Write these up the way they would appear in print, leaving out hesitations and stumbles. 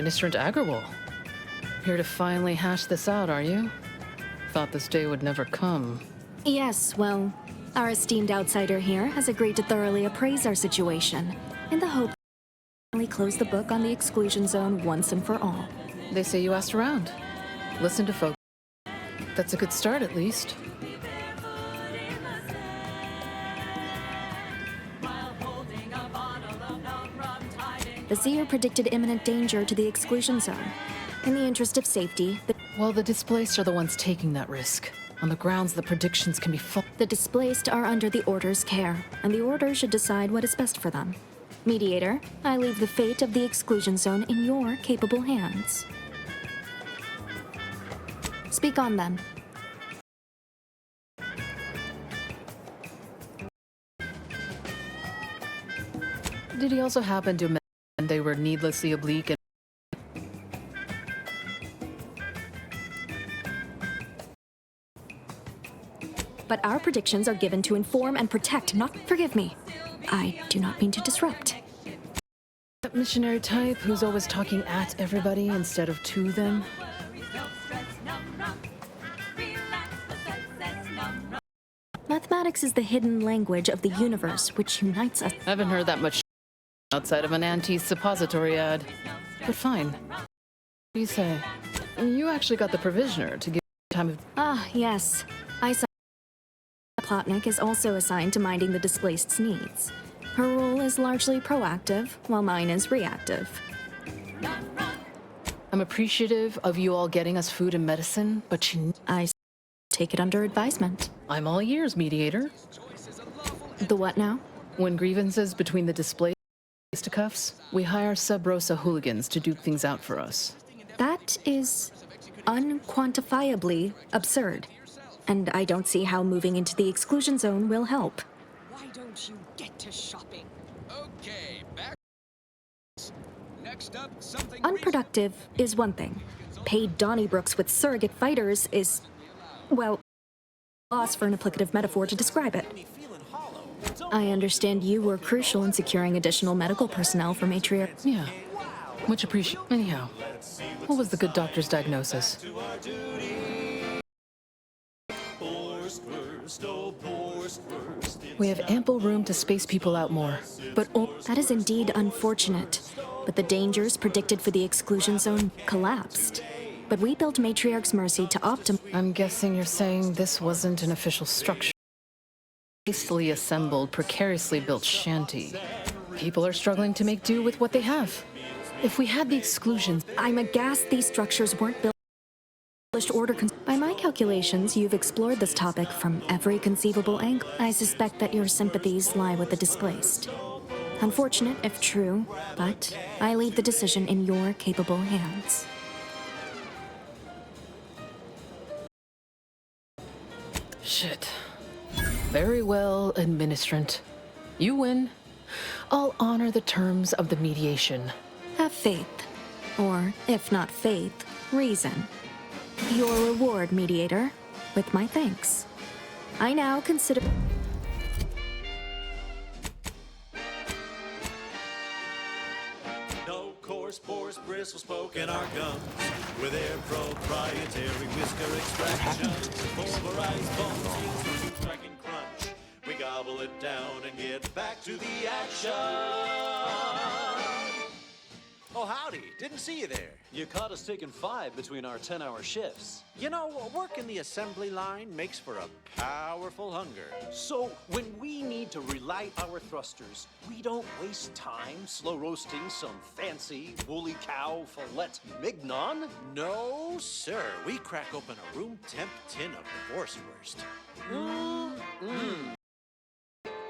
Ministrant Agrawal. Here to finally hash this out, are you? Thought this day would never come. Yes, well, our esteemed outsider here has agreed to thoroughly appraise our situation, in the hope to close the book on the exclusion zone once and for all. They say you asked around. Listen to folk. That's a good start, at least. The seer predicted imminent danger to the exclusion zone. In the interest of safety, Well, the displaced are the ones taking that risk. On the grounds the predictions can be the displaced are under the Order's care, and the Order should decide what is best for them. Mediator, I leave the fate of the exclusion zone in your capable hands. Speak on, then. Did he also happen to mention they were needlessly oblique and But our predictions are given to inform and protect, not forgive me. I do not mean to disrupt. that missionary type who's always talking at everybody instead of to them? Mathematics is the hidden language of the universe which unites us. I haven't heard that much outside of an anti-suppository ad. But fine. What do you say? You actually got the provisioner to give time of... Ah, yes. I saw Plotnik is also assigned to minding the displaced's needs. Her role is largely proactive, while mine is reactive. I'm appreciative of you all getting us food and medicine, but I take it under advisement. I'm all ears, mediator. The what now? When grievances between the displaced fisticuffs, we hire Sub Rosa hooligans to duke things out for us. That is unquantifiably absurd. And I don't see how moving into the exclusion zone will help. Why don't you get to shopping? Okay, back. Next up, something Unproductive is one thing. Paid Donnybrooks with surrogate fighters is, well, loss for an applicative metaphor to describe it. I understand you were crucial in securing additional medical personnel for Matriarch. Yeah, much appreciated. Anyhow, what was the good doctor's diagnosis? We have ample room to space people out more, but That is indeed unfortunate, but the dangers predicted for the exclusion zone collapsed. But we built Matriarch's Mercy to I'm guessing you're saying this wasn't an official structure. Hastily assembled, precariously built shanty. People are struggling to make do with what they have. If we had the exclusions... I'm aghast these structures weren't built order. By my calculations, you've explored this topic from every conceivable angle. I suspect that your sympathies lie with the displaced. Unfortunate, if true, but I leave the decision in your capable hands. Shit. Very well, Administrant. You win. I'll honor the terms of the mediation. Have faith. Or, if not faith, reason. Your reward, Mediator, with my thanks. I now consider... No coarse pores, bristles poking our gums with their proprietary whisker extraction. Pulverized bones used to crack and crunch. We gobble it down and get back to the action. Oh, howdy. Didn't see you there. You caught us taking 5 between our 10-hour shifts. You know, work in the assembly line makes for a powerful hunger. So, when we need to relight our thrusters, we don't waste time slow roasting some fancy woolly cow fillet mignon. No, sir. We crack open a room temp tin of Divorcewurst.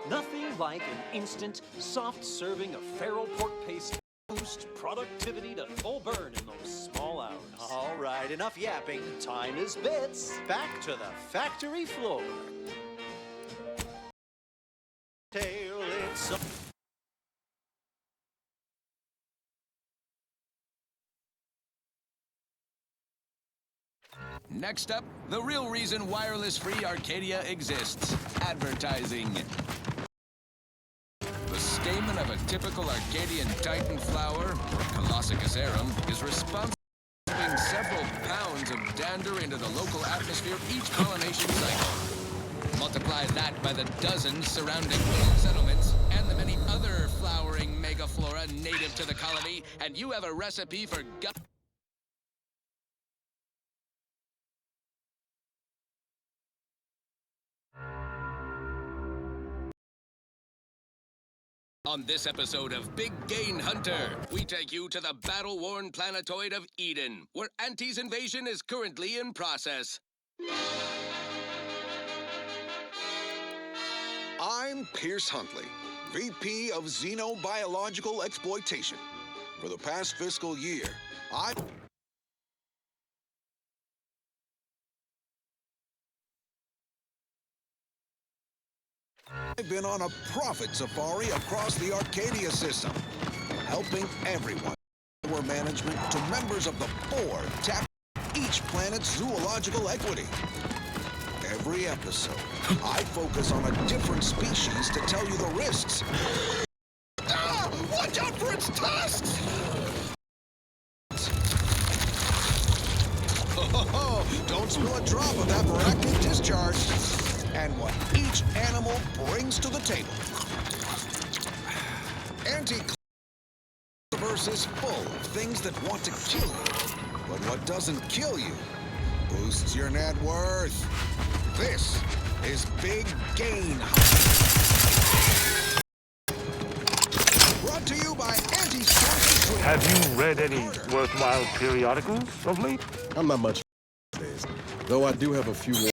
Nothing like an instant, soft serving of feral pork paste. Boost productivity to full burn in those small hours. All right, enough yapping. Time is bits. Back to the factory floor. Tail, it's a... Next up, the real reason wireless-free Arcadia exists. Advertising. The stamen of a typical Arcadian Titan flower, or Colossicus arum, is responsible for pumping several pounds of dander into the local atmosphere each pollination cycle. Multiply that by the dozens surrounding little settlements and the many other flowering megaflora native to the colony, and you have a recipe for gut. On this episode of Big Gain Hunter, we take you to the battle-worn planetoid of Eden, where Anti's invasion is currently in process. I'm Pierce Huntley, VP of Xenobiological Exploitation. For the past fiscal year, I've been on a profit safari across the Arcadia system, helping everyone, our management to members of the board, tap each planet's zoological equity. Every episode, I focus on a different species to tell you the risks. Ah! Watch out for its tusks! Oh, don't spill a drop of that arachnid discharge. And what each animal brings to the table. Anti-Universe is full of things that want to kill you. But what doesn't kill you boosts your net worth. This is Big Gain Hunter. Brought to you by Anti-Science. Have you read any worthwhile periodicals of late? I'm not much these days, though I do have a few more.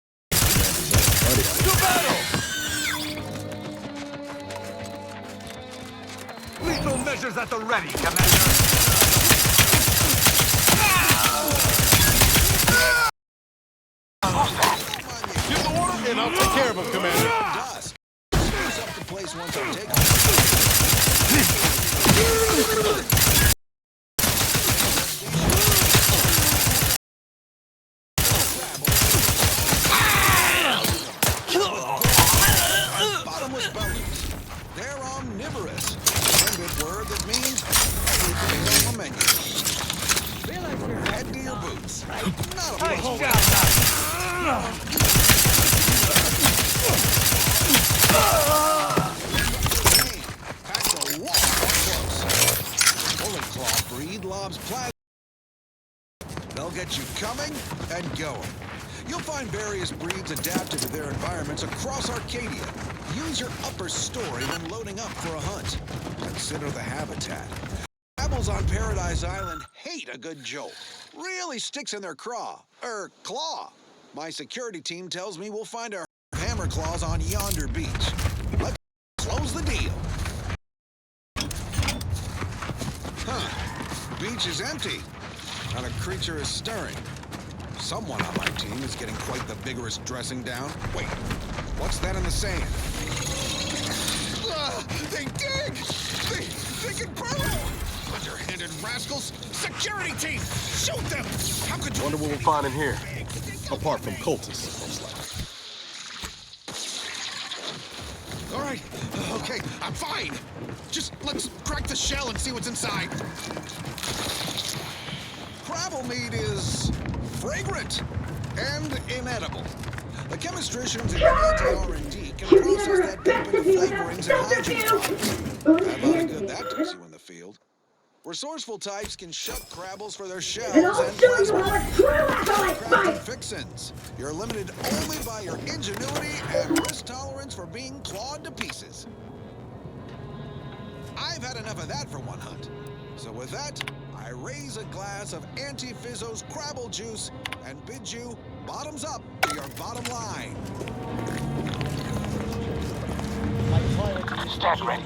To battle! Lethal measures at the ready, Commander! Give the order, and I'll take care of him, Commander. Dusk. Screws up the place once I take bottomless bones. They're omnivorous. Splendid word that means everything's on the menu. Head to your boots. Not a problem. Packs a lot close. Bullet Claw breed lobs plasma. They'll get you coming and going. You'll find various breeds adapted to their environments across Arcadia. Use your upper story when loading up for a hunt. Consider the habitat. Rebels on Paradise Island hate a good jolt. Really sticks in their claw. My security team tells me we'll find our hammer claws on yonder beach. Let's close the deal. Beach is empty. Not a creature is stirring. Someone on my team is getting quite the vigorous dressing down. Wait, what's that in the sand? They dig! They can burrow! Underhanded rascals! Security team! Shoot them! How could you... Wonder what we'll find in here. Apart from cultists, most likely. All right, okay, I'm fine. Just let's crack the shell and see what's inside. Crabble meat is fragrant and inedible. The chemistricians in anti-R&D can process that dope into flavorings and hygiene products. How about a good that does you in the field? Resourceful types can shuck crabbles for their shells and plasma fixins. You're limited only by your ingenuity and risk tolerance for being clawed to pieces. I've had enough of that for one hunt. So with that, I raise a glass of Anti-Fizzo's Crabble Juice and bid you bottoms up to your bottom line. Stand ready.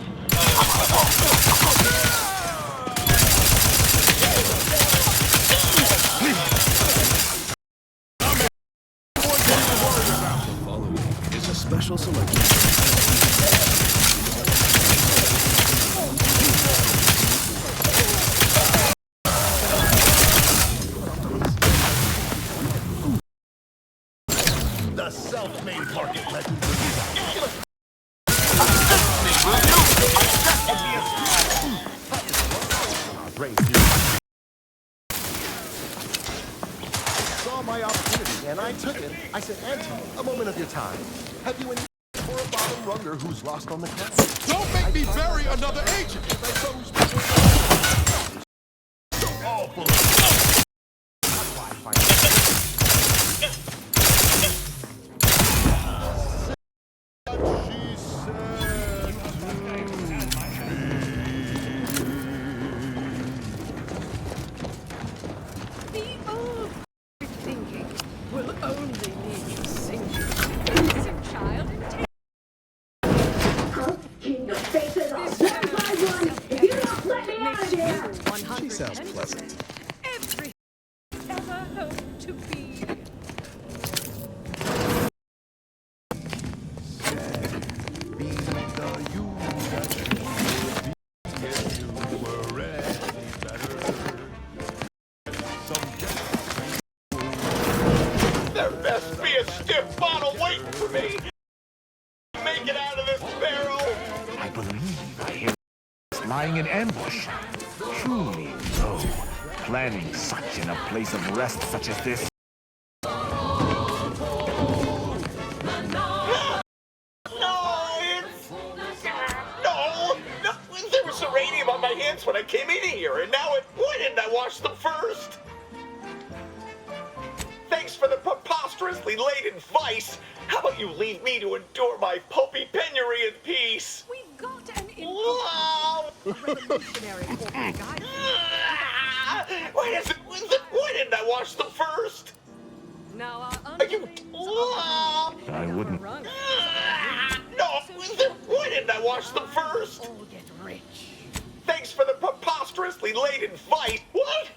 It's a special selection. The self-made market legend. great news. Saw my opportunity and I took it. I said, Auntie, a moment of your time. Have you any for a bottom runger who's lost on the class? Don't make me bury another agent! So awful. That's why I find it. She said The old thinking will only lead you sinking. Listen, child, and take Kingdom faces off. That's my one. If you don't let me out of here. She sounds pleasant. every ever hoped to be. be the you that you would be if you were any better. There best be a stiff bottle waiting for me. Make it out of this barrel. I believe I hear lying in ambush. Truly, no. Planning such in a place of rest such as this. No, there was uranium on my hands when I came in here, and now why didn't I wash them first? Thanks for the preposterously late advice. How about you leave me to endure my pulpy penury in peace? We've got an Wow! revolutionary corporate guide. Why didn't I wash them first? Now our Are you? I wouldn't. No, why didn't I wash them first? all get rich. Thanks for the preposterously late advice. What?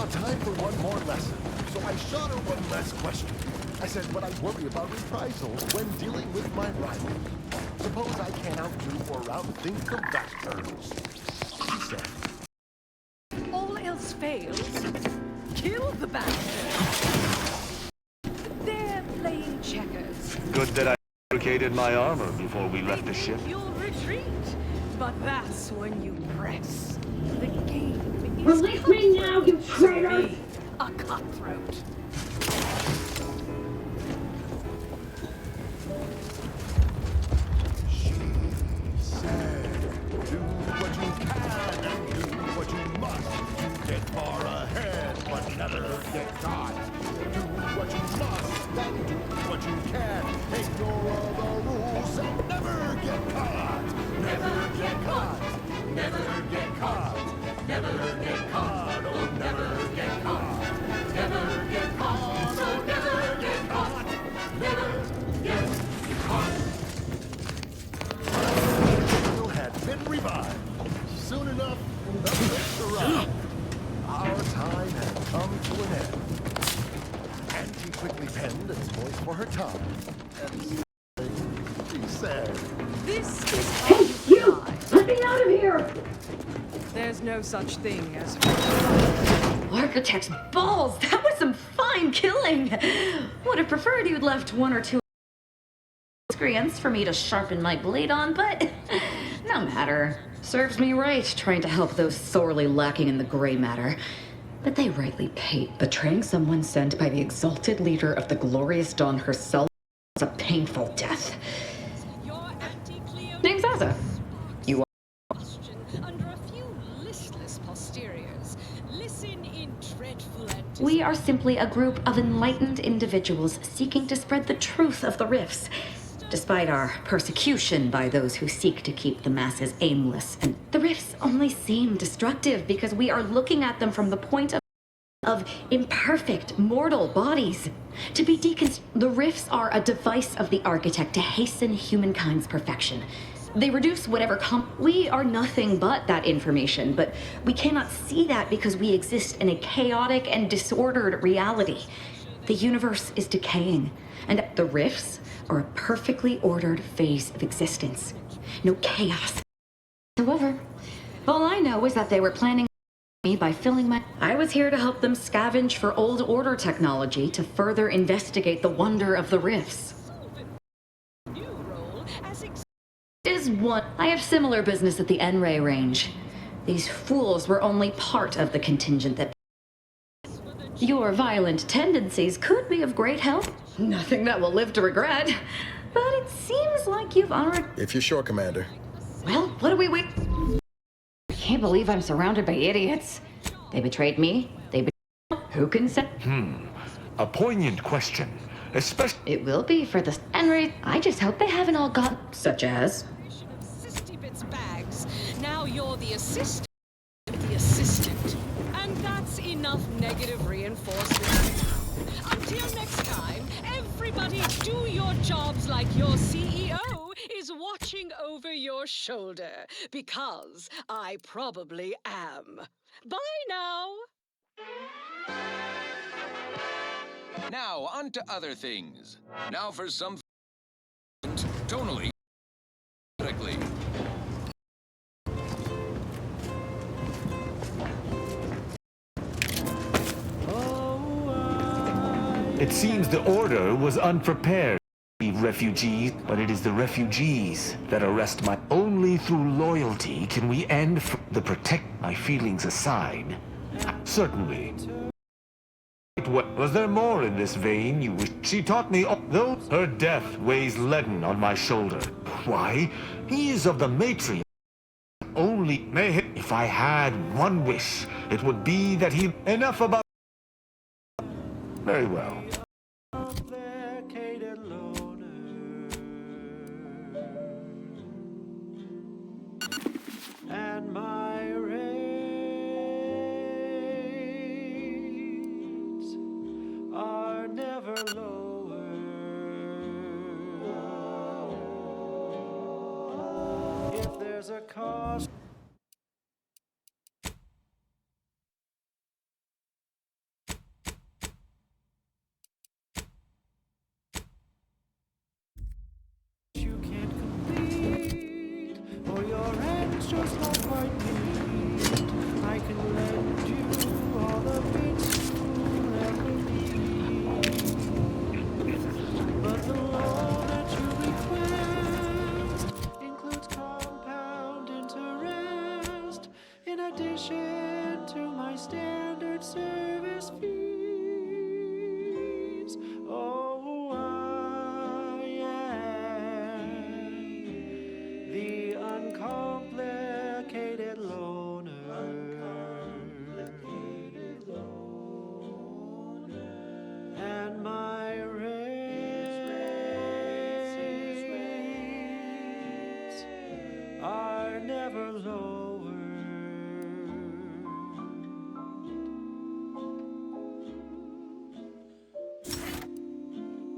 Time for one more lesson, so I shot her one last question. I said, but I worry about reprisals when dealing with my rival. Suppose I can't outdo or outthink the bastards. She said, All else fails, kill the bastards. They're playing checkers. Good that I fabricated my armor before we left the ship. You'll retreat, but that's when you press. The game is Release me now, you traitor! be a cutthroat. she said, do what you can and do what you must. You get far ahead, but never get caught. Do what you must and do what you can. Ignore all the rules and never get caught. Never get caught. Never get caught. Never get caught. Oh, never get caught. Never get caught. Oh, never get caught. Never get caught. Still had been revived. Soon enough, the prince arrived. Our time had come to an end. And she quickly penned its voice for her tongue. And she said, This is Hey, you! Let me out of here! There's no such thing as Architect's balls! That was some fine killing! Would have preferred you'd left one or two screens for me to sharpen my blade on, but no matter. Serves me right trying to help those sorely lacking in the gray matter. But they rightly paid. Betraying someone sent by the exalted leader of the glorious dawn herself was a painful death. Name's Asa. You are. under a few listless posteriors. Listen in dreadful We are simply a group of enlightened individuals seeking to spread the truth of the rifts, despite our persecution by those who seek to keep the masses aimless. And the rifts only seem destructive because we are looking at them from the point of imperfect mortal bodies. To be the rifts are a device of the architect to hasten humankind's perfection. They reduce whatever we are nothing but that information, but we cannot see that because we exist in a chaotic and disordered reality. The universe is decaying, and the rifts are a perfectly ordered phase of existence. No chaos. However, all I know is that they were planning me by filling my... I was here to help them scavenge for old order technology to further investigate the wonder of the rifts. Is one. I have similar business at the N-Ray range. These fools were only part of the contingent that... Your violent tendencies could be of great help. Nothing that will live to regret. But it seems like you've already... If you're sure, Commander. Well, what do we wait? I can't believe I'm surrounded by idiots. They betrayed me. They betrayed... Who can say? A poignant question. Especially... It will be for the N-Ray. I just hope they haven't all got... Such as? Bags. Now you're the assistant. The assistant. And that's enough negative reinforcement. Until next time, everybody do your jobs like your CEO is watching over your shoulder. Because I probably am. Bye now. Now, on to other things. Now for some... tonally... politically. It seems the Order was unprepared to be refugees, but it is the refugees that arrest my... Only through loyalty can we end the protect my feelings aside. Certainly. Was there more in this vein you wish? She taught me though her death weighs leaden on my shoulder. Why? He is of the matriarch. Only may if I had one wish, it would be that he... Enough about... Very well. And my rates are never lower. If there's a cost you can't complete, or your ends just not quite meet, I can lend you all the bits you'll ever need. But the loan that you request includes compound interest, in addition to my standard service fees. Oh, I am the uncomplicated loner. And my rates are never lower.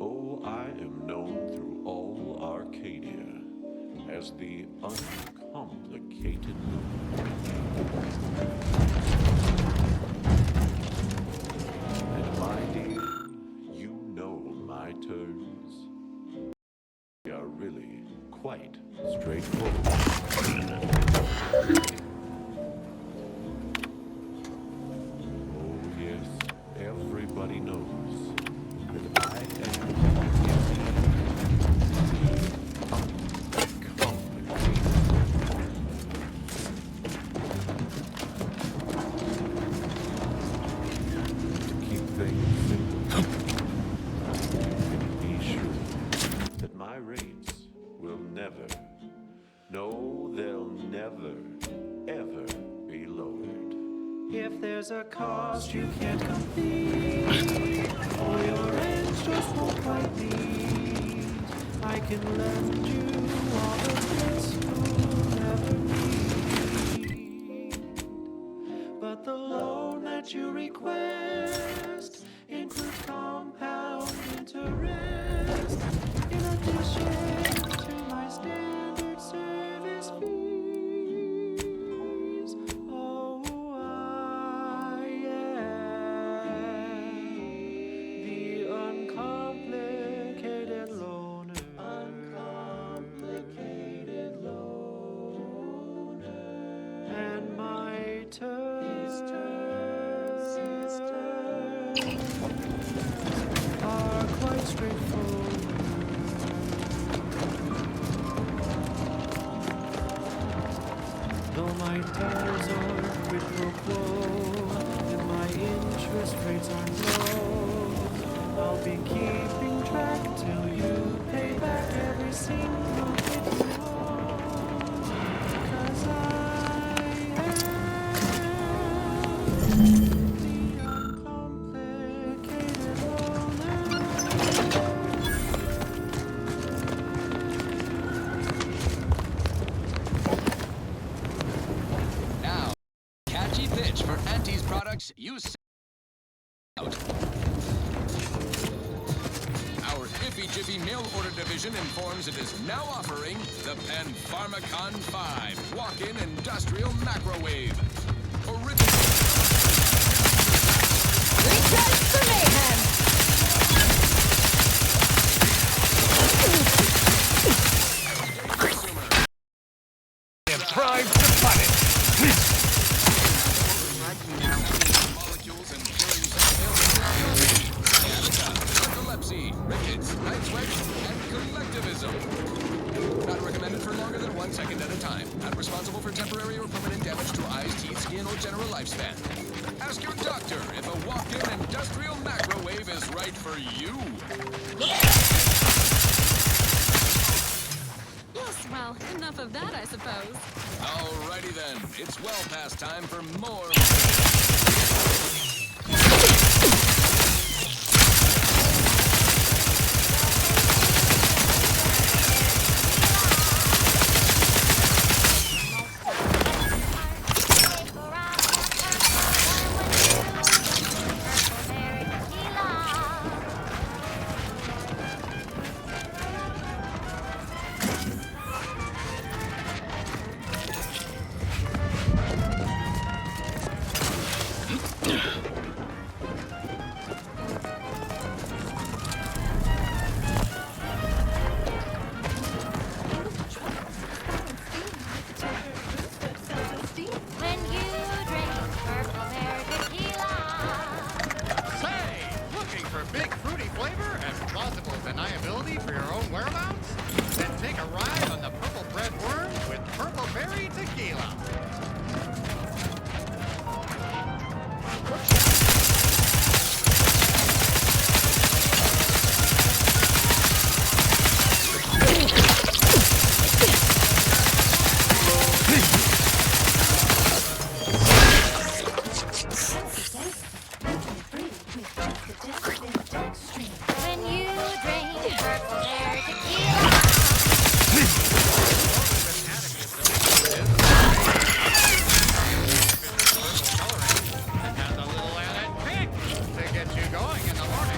Oh, I am known through all Arcadia as the uncomplicated and my dear, you know my terms. They are really quite straightforward. Oh yes, everybody knows that I am uncomplicated. If there's a cost you can't complete, or your ends just won't quite meet, I can lend you all the bits you'll never need. But the loan that you request includes compound interest, in addition to my standard service fees. Oh, I am the uncomplicated loner. Uncomplicated loner. And my terms are quite straightforward. Though my terms are quid pro quo and my interest rates are low, I'll be keeping track till you pay back every single bit you owe. 'Cause I am the uncomplicated loner. Now, catchy pitch for Auntie's products you sell out. Our Iffy Jiffy mail order division informs it is now offering the Panpharmacon 5 walk-in industrial microwave. Prime to planet. Molecules and curing sciatica, narcolepsy, rickets, night sweats, and collectivism. Not recommended for longer than 1 second at a time. Not responsible for temporary or permanent damage to eyes, teeth, skin, or general lifespan. Ask your doctor if a walk-in industrial microwave is right for you. Yes, well, enough of that, I suppose. Alrighty then, it's well past time for more. When you drink Purple Hair Tequila. Say, looking for big fruity flavor and plausible deniability for your own whereabouts? Then take a ride on the Purple Bread Worm with Purple Berry Tequila. When you drink Purple Hair Tequila. It has a little added kick to get you going in the morning.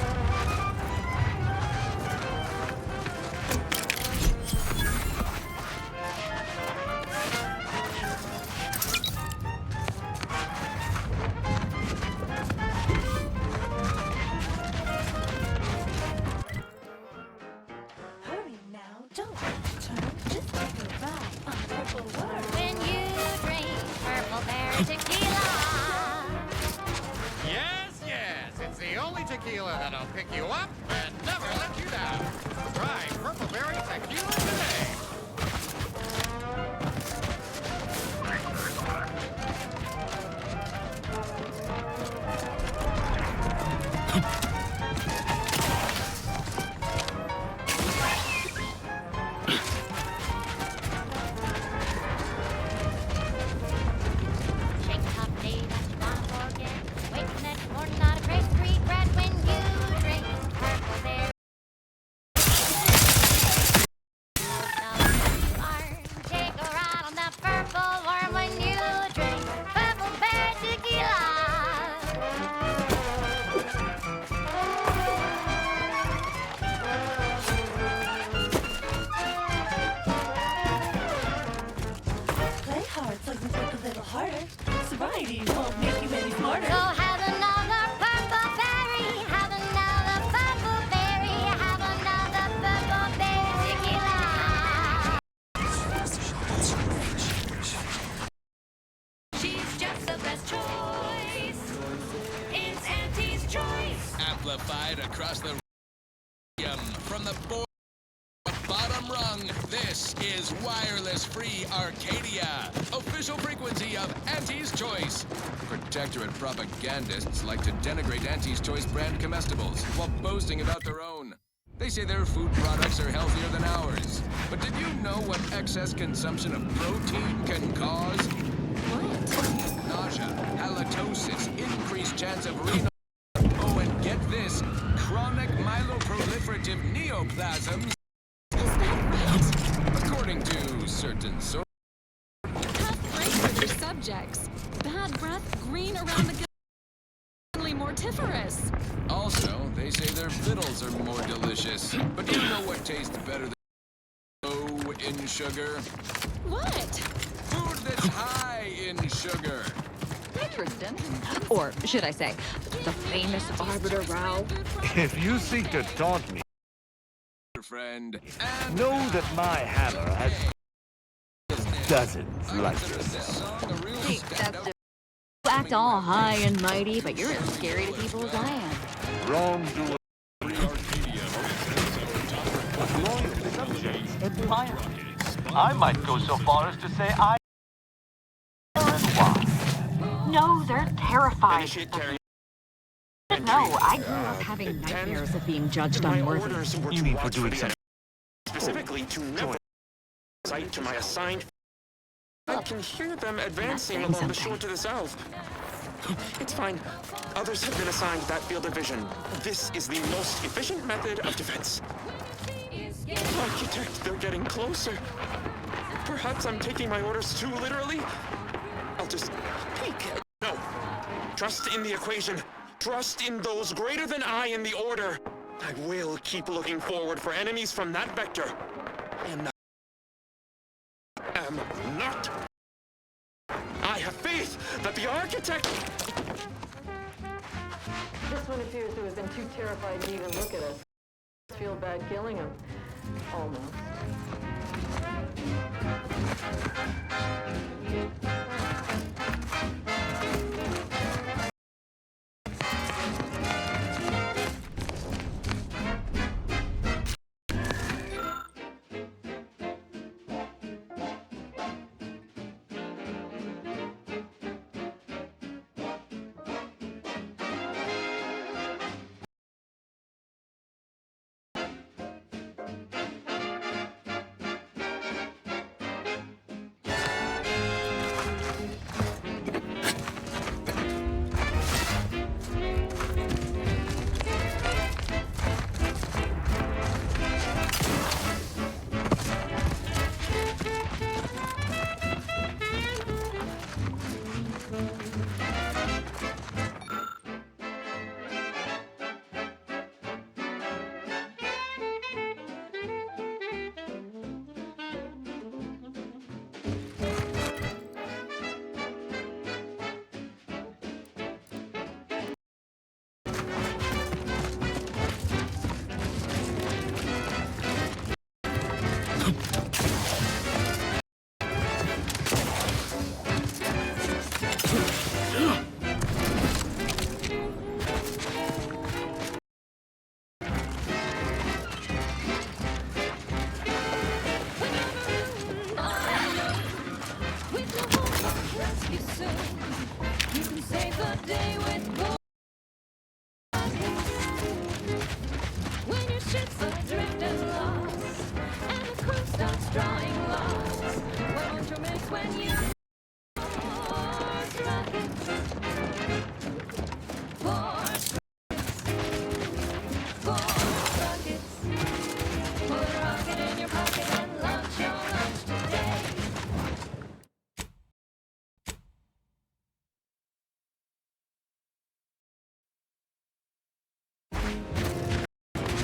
Hurry now, don't turn. Just take a ride on Purple Worm. When you drink Purple Hair Tequila. Yes, yes, it's the only tequila that'll pick you up and never let you down. Try Purple Berry Tequila today. Shake up, lay that one. hearts doesn't work a little harder. Sobriety won't make you any smarter. So have another purple berry, have another purple berry, have another purple berry tequila. She's just the best choice. It's Auntie's choice. Amplified across the from the bottom rung. This is Wireless Free Arcadia, official frequency of Auntie's Choice. Protectorate propagandists like to denigrate Auntie's Choice brand comestibles while boasting about their own. They say their food products are healthier than ours. But did you know what excess consumption of protein can cause? What? Nausea, halitosis, increased chance of renal... Oh, and get this, chronic myeloproliferative neoplasms. Is that right? According to certain sources. Tough break for their subjects. Bad breath, green around the gut, mortiferous. Also, they say their vittles are more delicious. But do you know what tastes better than low in sugar? What? Food that's high in sugar. Tristan. Or should I say, the famous Arbiter Rao. If you seek to taunt me, Friend, know that my hammer has dozens like yourself. You act all high and mighty, but you're as scary to people as I am. Wrongdoer. I might go so far as to say I. No, they're terrified. No, I grew up having nightmares of being judged unworthy. You mean for doing something? Specifically to never sight to my assigned. I can hear them advancing along the shore to the south. It's fine. Others have been assigned that field of vision. This is the most efficient method of defense. Architect, they're getting closer. Perhaps I'm taking my orders too literally. I'll just peek. No. Trust in the equation. Trust in those greater than I in the order. I will keep looking forward for enemies from that vector. And I am not. I have faith that the architect... This one appears to have been too terrified to even look at us. Feel bad killing him. Almost.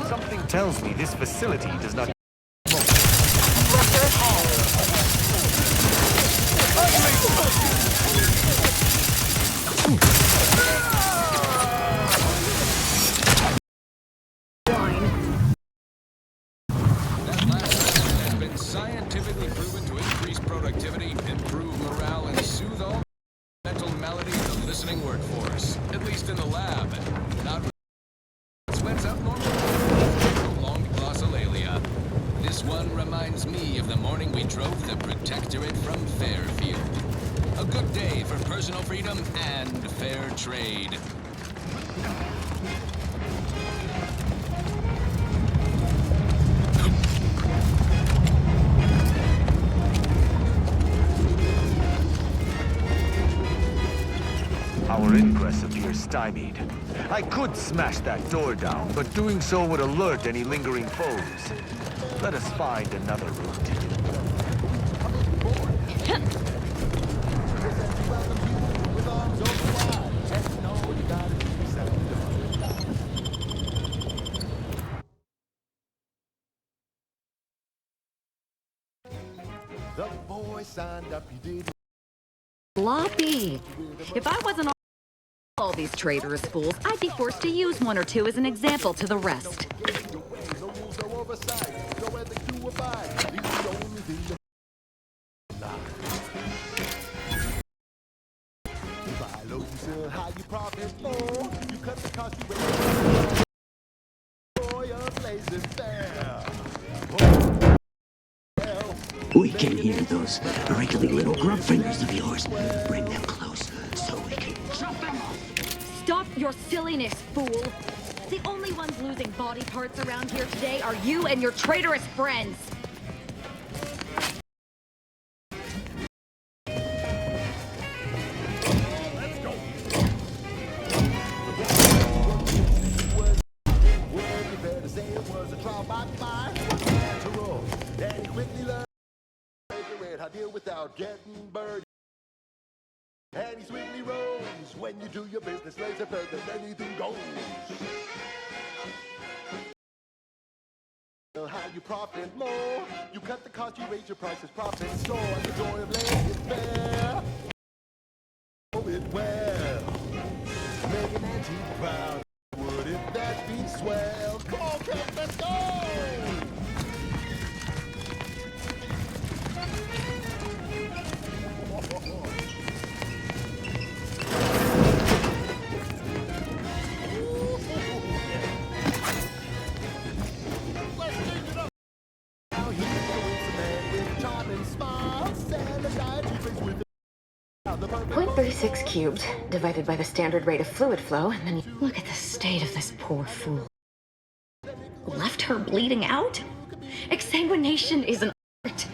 Something tells me this facility does not... mental malady is a listening workforce, at least in the lab. Not sweats up normal prolonged glossolalia. This one reminds me of the morning we drove the Protectorate from Fairfield. A good day for personal freedom and fair trade. Our ingress appears stymied. I could smash that door down, but doing so would alert any lingering foes. Let us find another route. The boy signed up, he did. Floppy. If I wasn't all these traitorous fools, I'd be forced to use one or two as an example to the rest. We can hear those wriggly little grub fingers of yours. Bring them close so we can chop them off. Stop your silliness, fool! The only ones losing body parts around here today are you and your traitorous friends! Without getting burned. And he swiftly rose. When you do your business, laser further than anything goes. How you profit more? You cut the cost, you raise your prices, profit soar. The joy of laying it fair. Oh, it well. Make an antique proud. Wouldn't that be swell? Come on, kids, let's go! .36 cubed, divided by the standard rate of fluid flow, and then you look at the state of this poor fool. Left her bleeding out? Exsanguination is an art.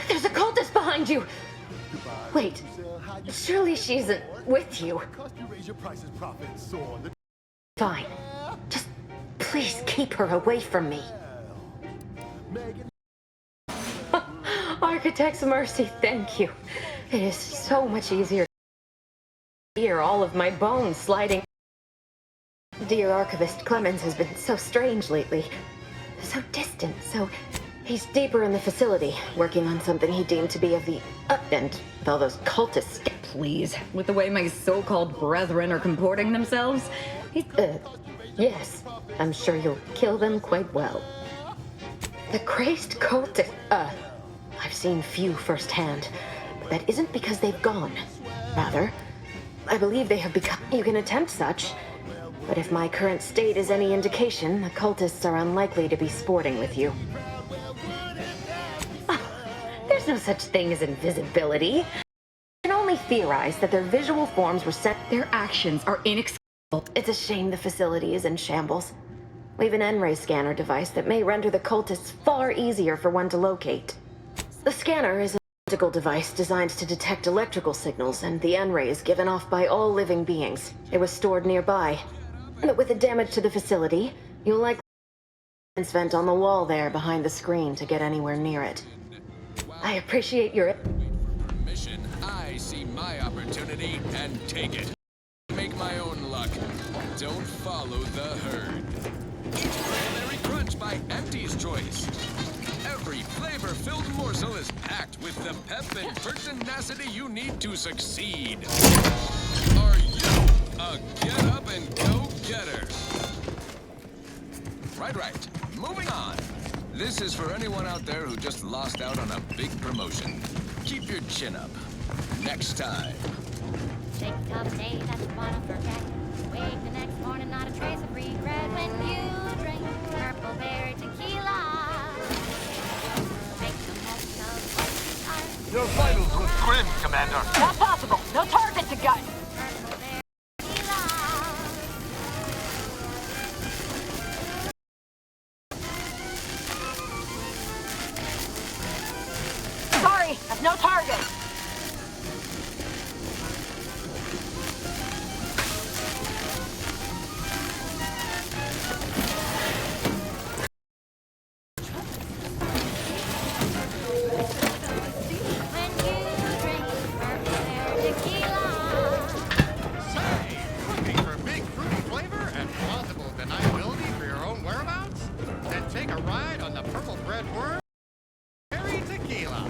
There's a cultist behind you! Wait, surely she isn't with you. Fine. Just please keep her away from me. Architect's mercy, thank you. It is so much easier to hear all of my bones sliding. Dear Archivist Clemens has been so strange lately. So distant, so... He's deeper in the facility, working on something he deemed to be of the end with all those cultists. Please, with the way my so-called brethren are comporting themselves, Yes, I'm sure you'll kill them quite well. The crazed cultist, I've seen few firsthand, but that isn't because they've gone. Rather, I believe they have become... You can attempt such, but if my current state is any indication, the cultists are unlikely to be sporting with you. There's no such thing as invisibility. I can only theorize that their visual forms were set... Their actions are inexplicable. It's a shame the facility is in shambles. We've an N-ray scanner device that may render the cultists far easier for one to locate. The scanner is an optical device designed to detect electrical signals, and the N-ray is given off by all living beings. It was stored nearby. But with the damage to the facility, you'll likely vent on the wall there behind the screen to get anywhere near it. I appreciate your... Mission, I see my opportunity and take it. Make my own luck. Don't follow the herd. Culinary Crunch by Empty's Choice. Every flavor-filled morsel is packed with the pep and pertinacity you need to succeed. Are you a get-up-and-go-getter? Right. Moving on. This is for anyone out there who just lost out on a big promotion. Keep your chin up. Next time. Take a tough day that you wanna forget. Wake the next morning, not a trace of regret when you drink purple berry tequila. Make the most of what you are. Your vitals look grim, Commander. Not possible. No target to gut. Purple berry tequila. Sorry, I've no target. When you drink purple berry tequila. Say, looking for big fruity flavor and plausible deniability for your own whereabouts? Then take a ride on the purple bread worm, berry tequila.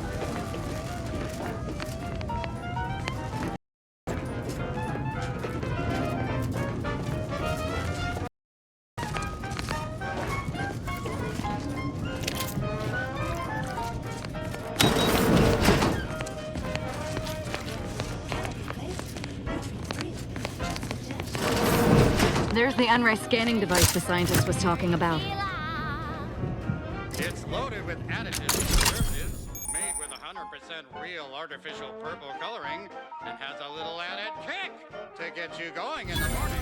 There's the Unray scanning device the scientist was talking about. It's loaded with additives and preservatives, made with 100% real artificial purple coloring, and has a little added kick to get you going in the morning.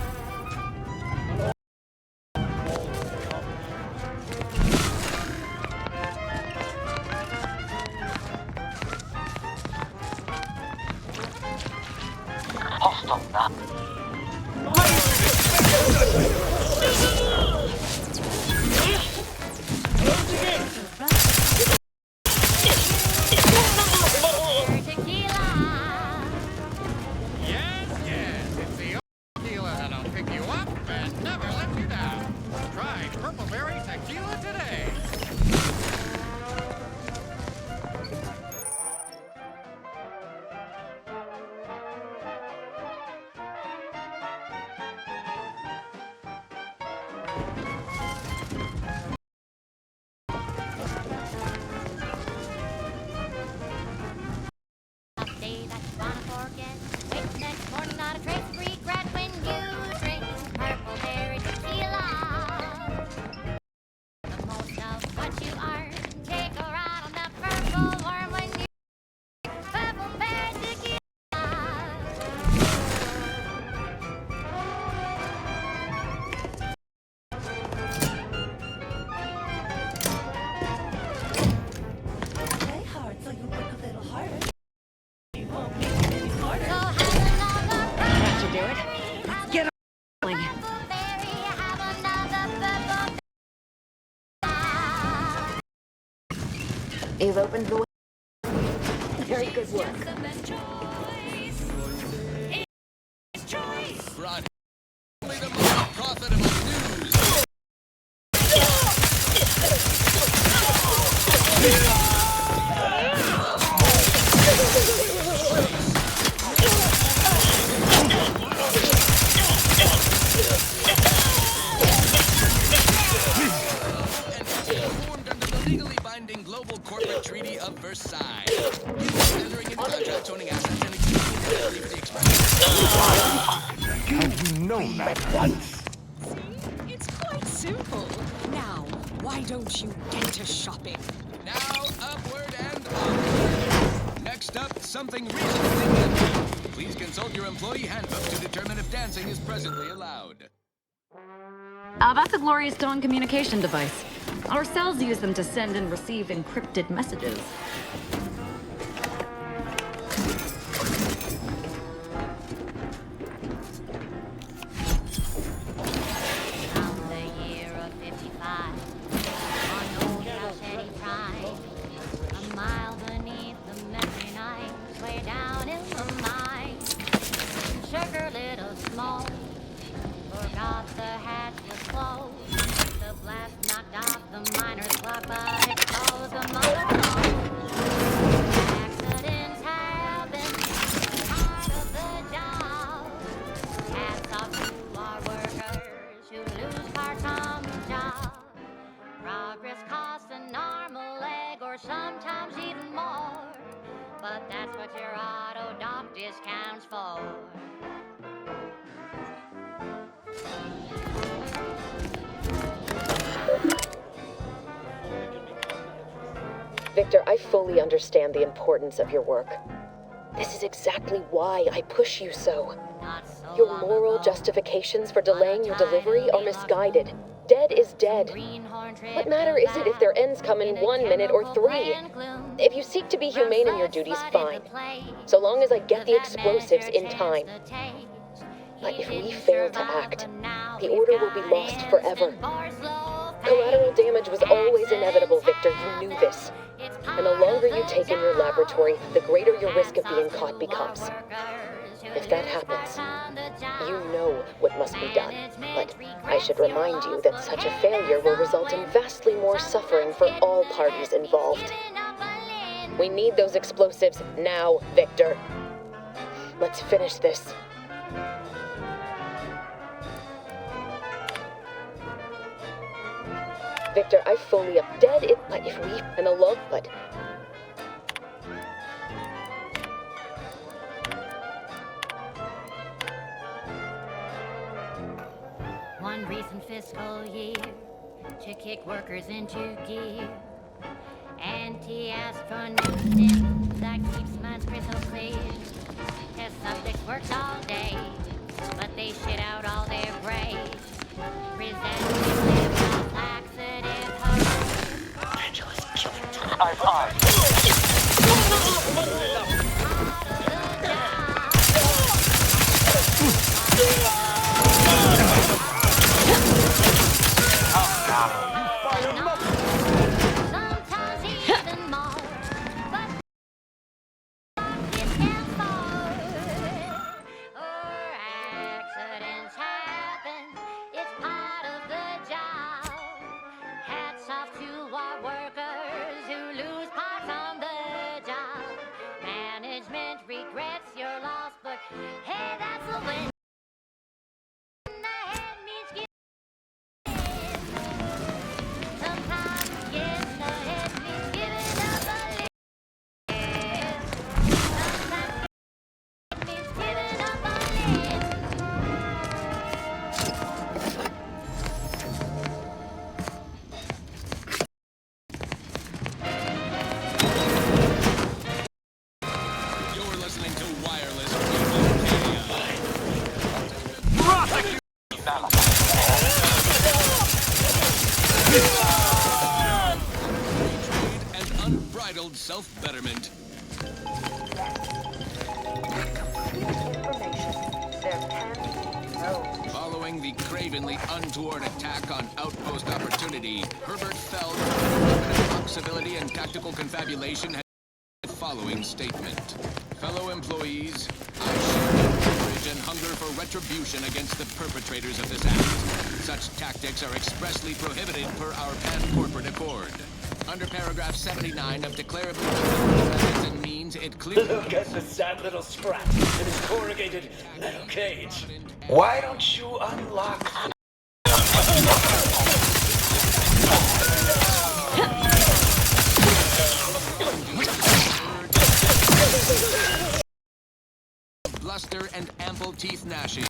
Yes, yes, it's the old tequila that'll pick you up and never let you down. Try Purple Berry Tequila today. Day that you wanna forget. Wake the next morning, not a trace of regret when you drink purple berry tequila. The most of what you are. Take a ride on that purple worm when you drink purple berry tequila. Play hard so you work a little harder. That should do it. Let's get on. You've opened the way. Very good work. Brought only the most profitable news. Formed under the legally binding Global Corporate Treaty of Versailles. Entering into contracts owning assets and exclusivity for the expression. Have you known that once? It's quite simple. Now, why don't you get to shopping? Now, upward and onward. Next up, something reasonably good. Please consult your employee handbook to determine if dancing is presently allowed. That's a Glorious Dawn communication device. Our cells use them to send and receive encrypted messages. Come the year of 55, on old Shetty Pride, a mile beneath the misty night, way down in the mine. Sugar little small, forgot the hatch was closed. The blast knocked off the miner's clock, but exposed the motor. Accidents happen, part of the job. Hats off to our workers who lose parts on the job. Progress costs an arm, a leg, or sometimes even more. But that's what your auto doc discount lounge floor. Victor, I fully understand the importance of your work. This is exactly why I push you so. Your moral justifications for delaying your delivery are misguided. Dead is dead. What matter is it if their ends come in 1 minute or 3? If you seek to be humane in your duties, fine. So long as I get the explosives in time. But if we fail to act, the order will be lost forever. Collateral damage was always inevitable, Victor. You knew this. And the longer you take in your laboratory, the greater your risk of being caught becomes. If that happens, you know what must be done. But I should remind you that such a failure will result in vastly more suffering for all parties involved. We need those explosives now, Victor. Let's finish this. Victor, I fully up dead it, but if we and alone, but one recent fiscal year to kick workers into gear. Anti-astronaut that keeps minds crystal clear. Test subjects worked all day, but they shit out all their grades. Resentment, laxative, Angelus, kill him. High sometimes even more, but it can fall. Or accidents happen, it's part of the job. Hats off to our workers who lose parts on the job. Management regrets your loss, but hey, that's a win. You're listening to Wireless and unbridled self-betterment. Following the cravenly untoward attack on Outpost Opportunity, Herbert Feld, flexibility and tactical confabulation, had the following statement. Fellow employees, I share your courage and hunger for retribution against the perpetrators of this act. Such tactics are expressly prohibited per our pan-corporate accord. Under paragraph 79 of declarably methods and means, it clearly... Look at the sad little scratch in his corrugated metal cage. Why don't you unlock... Bluster and ample teeth gnashing.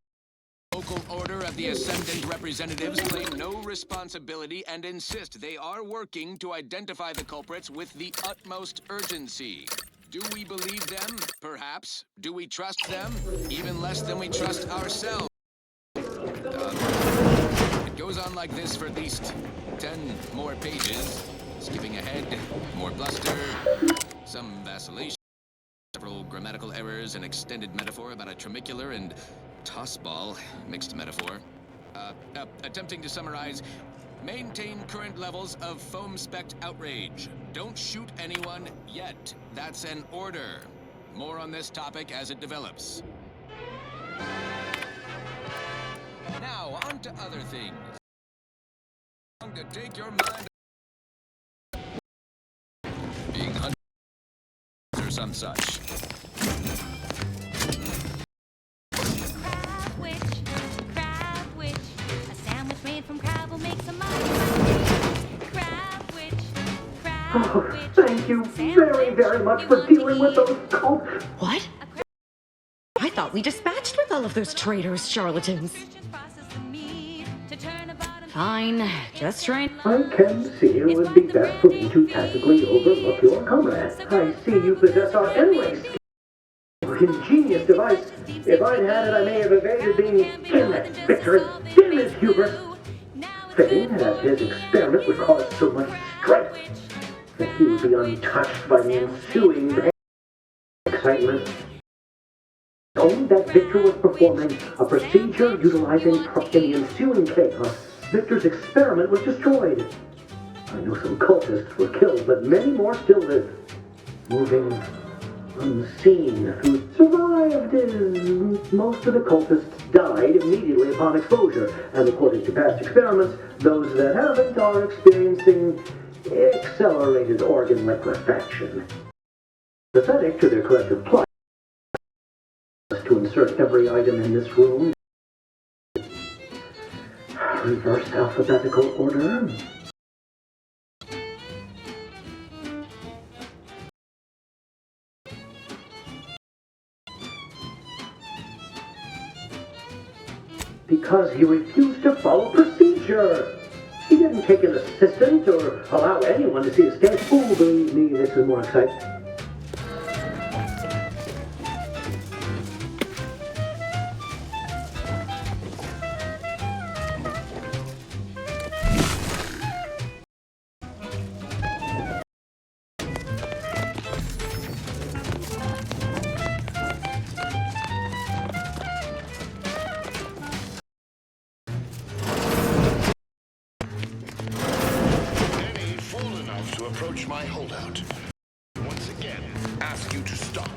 Local order of the Ascendant representatives claim no responsibility and insist they are working to identify the culprits with the utmost urgency. Do we believe them? Perhaps. Do we trust them? Even less than we trust ourselves. It goes on like this for at least 10 more pages. Skipping ahead, more bluster, some vacillation, several grammatical errors, an extended metaphor about a tramicular and tossball, mixed metaphor. Attempting to summarize, maintain current levels of foam-specked outrage. Don't shoot anyone yet. That's an order. More on this topic as it develops. Now, on to other things. To take your mind... Being hunted or some such. Crab witch. A sandwich made from crab will make some money. Crab witch. Oh, thank you very, very much for dealing with those cults. What? I thought we dispatched with all of those traitorous charlatans. Fine, just trying. I can see it would be best for me to tactically overlook your comrade. I see you possess our N-ray skill. Ingenious device. If I'd had it, I may have evaded being damn that Victor, damn his hubris. Fitting that his experiment would cause so much strife that he would be untouched by the ensuing pain and excitement. Only that Victor was performing a procedure utilizing in the ensuing chaos, Victor's experiment was destroyed. I know some cultists were killed, but many more still live, moving unseen who survived. Most of the cultists died immediately upon exposure, and according to past experiments, those that haven't are experiencing accelerated organ liquefaction. Pathetic to their collective plight to insert every item in this room. Reverse alphabetical order. Because he refused to follow procedure. He didn't take an assistant or allow anyone to see his case. Oh, believe me, this is more exciting. Approach my holdout. Once again, ask you to stop.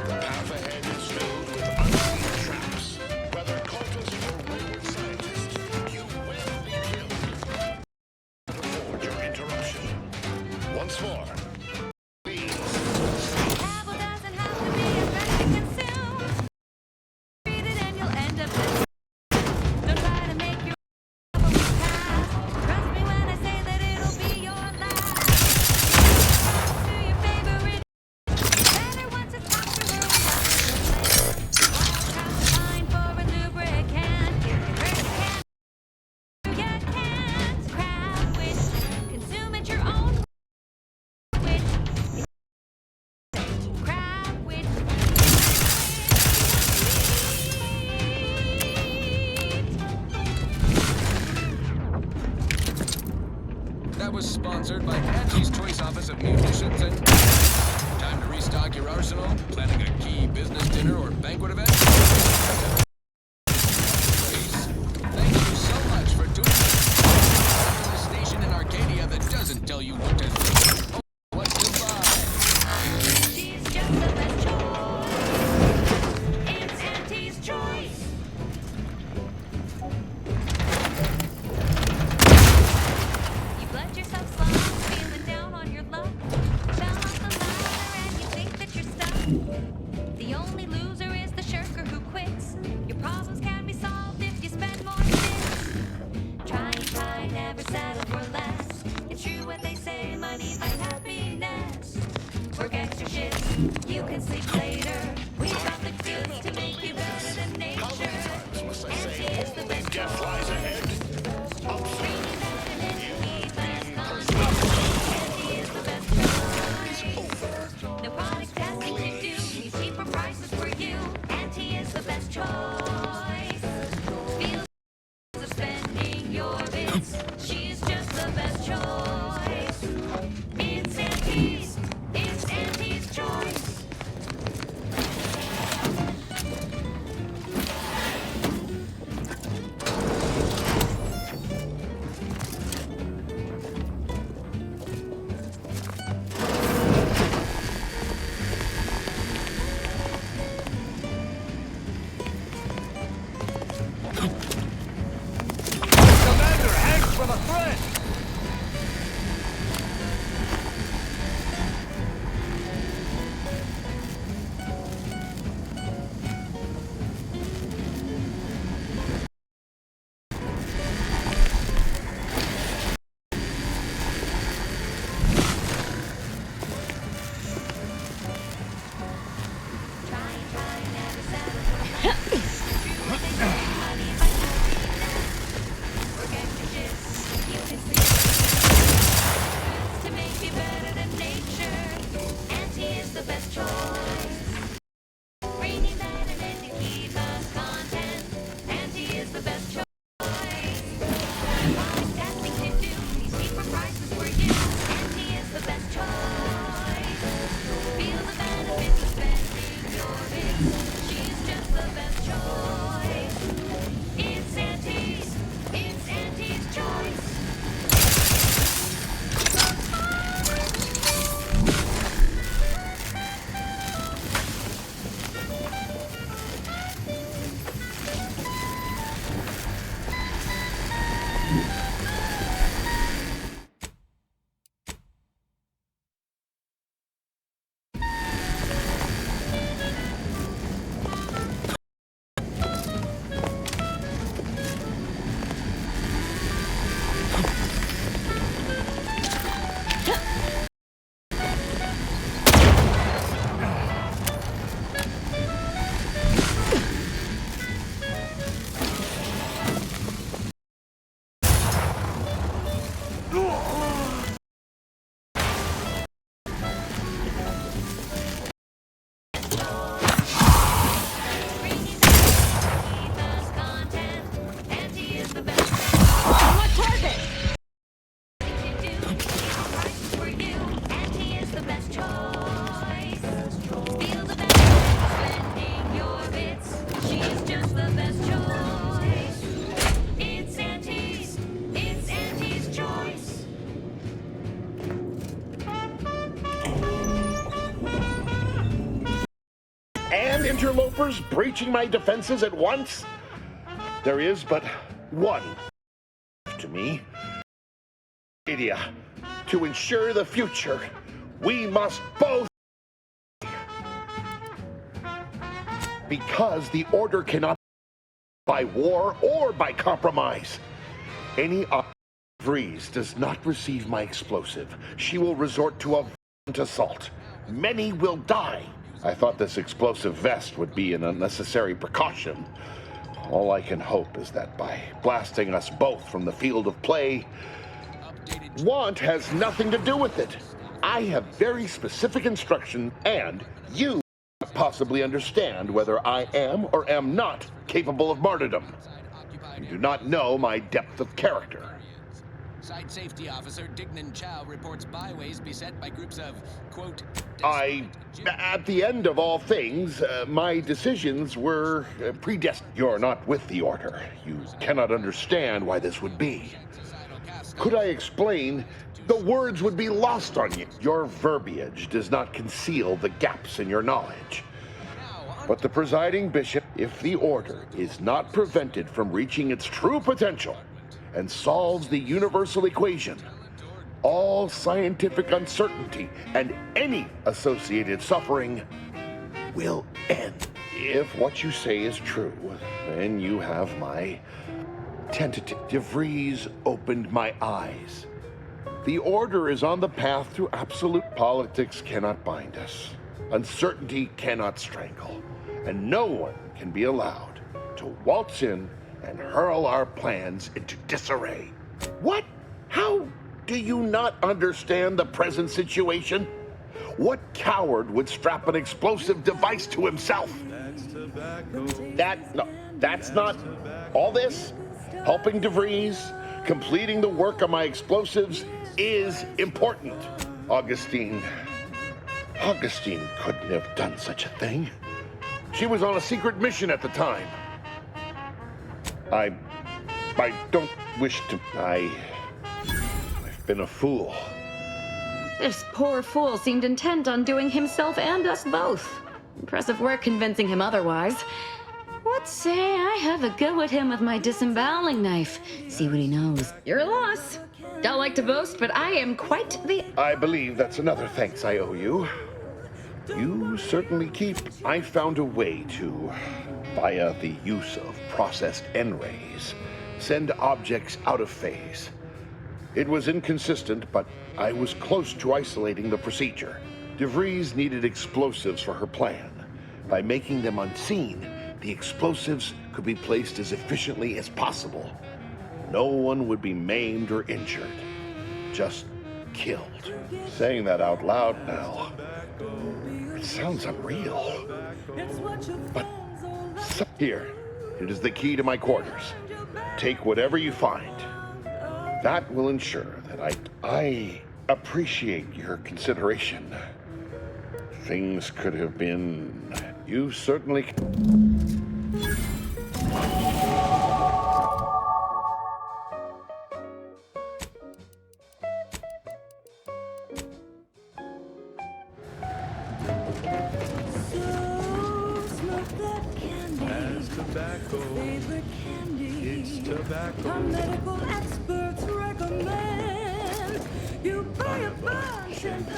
The path ahead is filled with unseen traps. Whether cultist or wayward scientist, you will be killed. Afford your interruption. Once more, please. Travel doesn't have to be a threat to consume. Read it and you'll end up with. Don't try to make your path. Trust me when I say that it'll be your last. That was sponsored by Angie's Choice Office of Munitions and... Time to restock your arsenal? Planning a key business dinner or banquet event? Thank you so much for tuning in to the station in Arcadia that doesn't tell you what to think or what to buy. She's just the best choice. It's Auntie's choice. You've let yourself slide, feeling down on your luck. Fell off the ladder and you think that you're stuck. The only interlopers breaching my defenses at once? There is but one to me. Idea. To ensure the future, we must both. Because the order cannot by war or by compromise. Any Vreeze does not receive my explosive. She will resort to a violent assault. Many will die. I thought this explosive vest would be an unnecessary precaution. All I can hope is that by blasting us both from the field of play, want has nothing to do with it. I have very specific instruction, and you possibly understand whether I am or am not capable of martyrdom. You do not know my depth of character. Site Safety Officer Dignan Chow reports byways beset by groups of, quote, At the end of all things, my decisions were predestined. You're not with the Order. You cannot understand why this would be. Could I explain? The words would be lost on you. Your verbiage does not conceal the gaps in your knowledge. But the presiding bishop, if the Order is not prevented from reaching its true potential and solves the universal equation, all scientific uncertainty and any associated suffering will end. If what you say is true, then you have my tentative. DeVries opened my eyes. The Order is on the path to absolute. Politics cannot bind us. Uncertainty cannot strangle. And no one can be allowed to waltz in and hurl our plans into disarray. What? How do you not understand the present situation? What coward would strap an explosive device to himself? That's not all this. Helping DeVries, completing the work of my explosives is important. Augustine couldn't have done such a thing. She was on a secret mission at the time. I don't wish to. I've been a fool. This poor fool seemed intent on doing himself and us both. Impressive work convincing him otherwise. What say I have a go at him with my disemboweling knife? See what he knows. Your loss. Don't like to boast, but I am quite the... I believe that's another thanks I owe you. You certainly keep. I found a way to, via the use of processed N-rays, send objects out of phase. It was inconsistent, but I was close to isolating the procedure. DeVries needed explosives for her plan. By making them unseen, the explosives could be placed as efficiently as possible. No one would be maimed or injured, just killed. Saying that out loud now, it sounds unreal. But here, it is the key to my quarters. Take whatever you find. That will ensure that I appreciate your consideration. Things could have been... You certainly... Favorite candy. It's tobacco. Our medical experts recommend you buy a bunch and a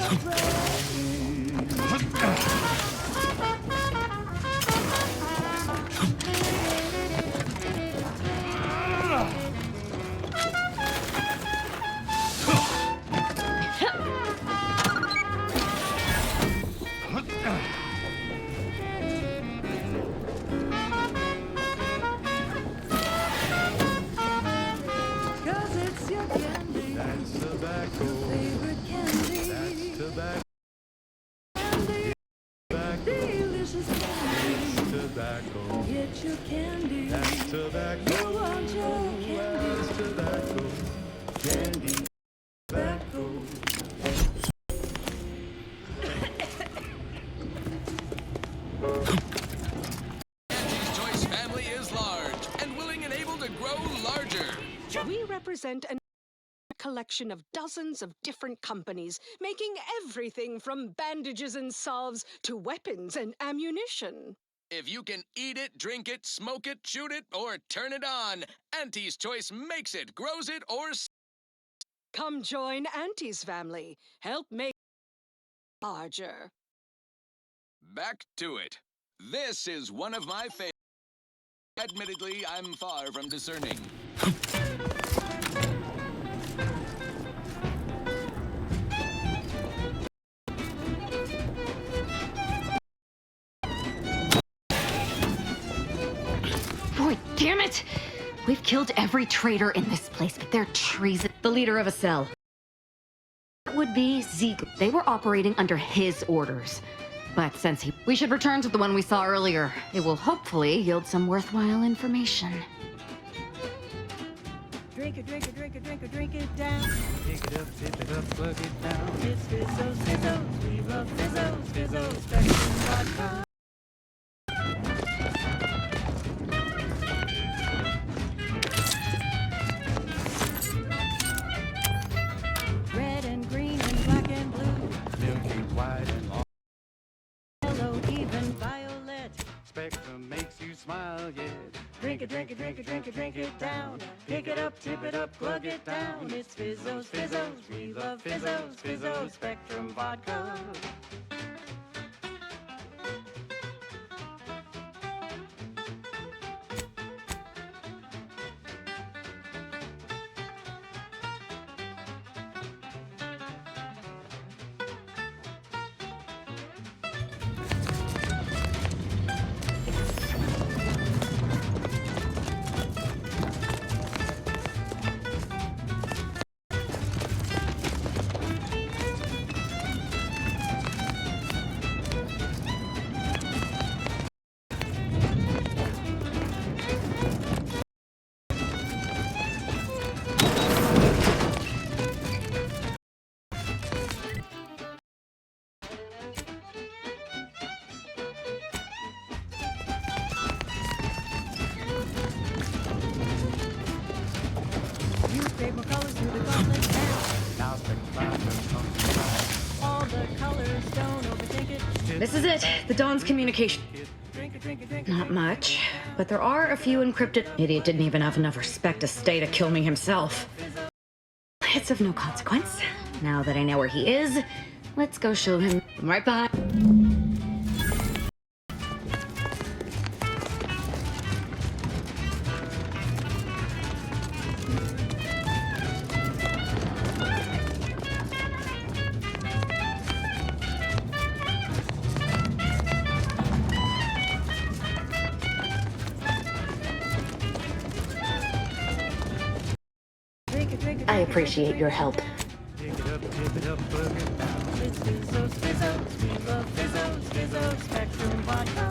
We represent a collection of dozens of different companies, making everything from bandages and salves to weapons and ammunition. If you can eat it, drink it, smoke it, shoot it, or turn it on, Auntie's Choice makes it, grows it, or... Come join Auntie's family. Help make larger. Back to it. This is one of my favorites. Admittedly, I'm far from discerning. Boy, damn it! We've killed every traitor in this place, but they're treason. The leader of a cell would be Ziegler. They were operating under his orders. But since we should return to the one we saw earlier. It will hopefully yield some worthwhile information. Drink it, drink it, drink it, drink it, drink it down. Pick it up, tip it up, plug it down. It's Fizzos, Fizzos, we love Fizzos, Fizzos, Spectrum Vodka. Red and green and black and blue. Milky white and long. Yellow, even violet. Spectrum makes you smile, yeah. Drink it, drink it, drink it, drink it, drink it down. Pick it up, tip it up, plug it down. It's Fizzos, Fizzos, we love Fizzos, Fizzos, Spectrum Vodka. Newspaper colors through the gauntlet now. Now Spectrum All the colors, don't overthink it. This is it, the Dawn's communication. Drink it, drink it, drink it. Not much, but there are a few encrypted. Idiot didn't even have enough respect to stay to kill me himself. It's of no consequence. Now that I know where he is, let's go show him. I'm right behind. I appreciate your help. Pick it up, tip it up, plug it down. It's Fizzos, Fizzos, we love Fizzos, Fizzos, Spectrum Vodka.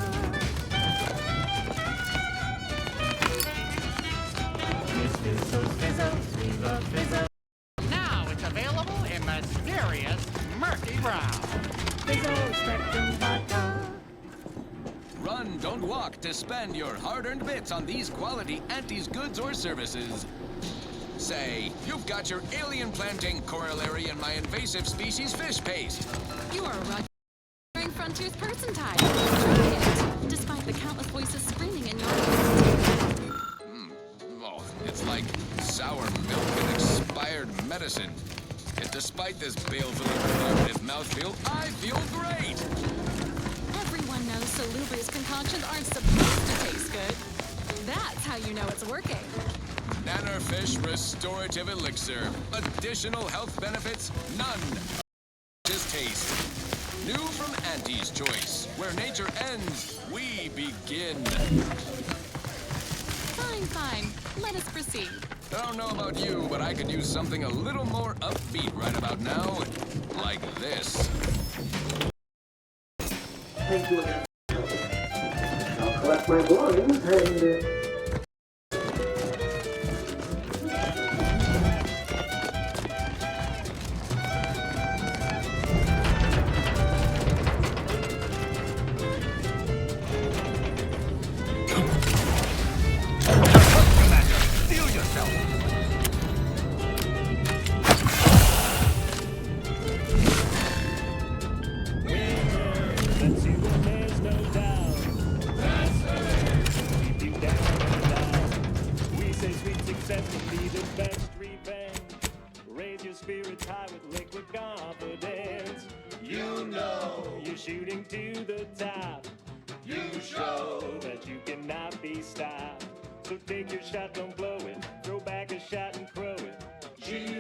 It's Fizzos, Fizzos, we love Fizzos. Now it's available in mysterious murky brown. Fizzos, Spectrum Vodka. Run, don't walk to spend your hard-earned bits on these quality Auntie's goods or services. Say, you've got your alien planting corollary in my invasive species fish paste. You are wearing Frontier's person type. Try it, despite the countless voices screaming in your ears. Oh, it's like sour milk and expired medicine. And despite this balefully provocative mouthfeel, I feel great! Everyone knows Salubrious concoctions aren't supposed to taste good. That's how you know it's working. Nannerfish Restorative Elixir. Additional health benefits? None. Just taste. New from Auntie's Choice. Where nature ends, we begin. Fine, fine. Let us proceed. I don't know about you, but I could use something a little more upbeat right about now. Like this. Thank you again. I'll collect my belongings and... Let's see when there's no doubt. shooting to the top. You show that you cannot be stopped. So take your shot, don't blow it. Throw back a shot and crow it. G.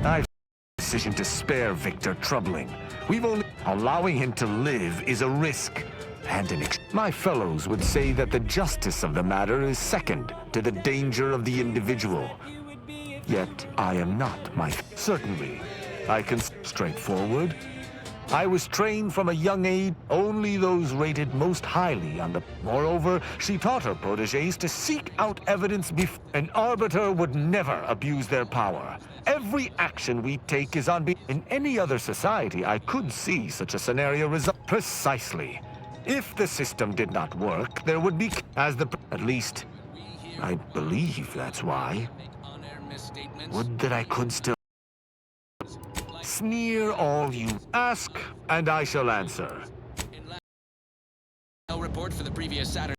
I've decision to spare Victor troubling. We've only allowing him to live is a risk and an my fellows would say that the justice of the matter is second to the danger of the individual. Yet I am not certainly I can straightforward. I was trained from a young age, only those rated most highly on the... Moreover, she taught her protégés to seek out evidence before... An arbiter would never abuse their power. Every action we take is on... In any other society, I could see such a scenario result. Precisely. If the system did not work, there would be... As the... At least, I believe that's why. Would that I could still... Sneer all you ask, and I shall answer. Report for the previous Saturday.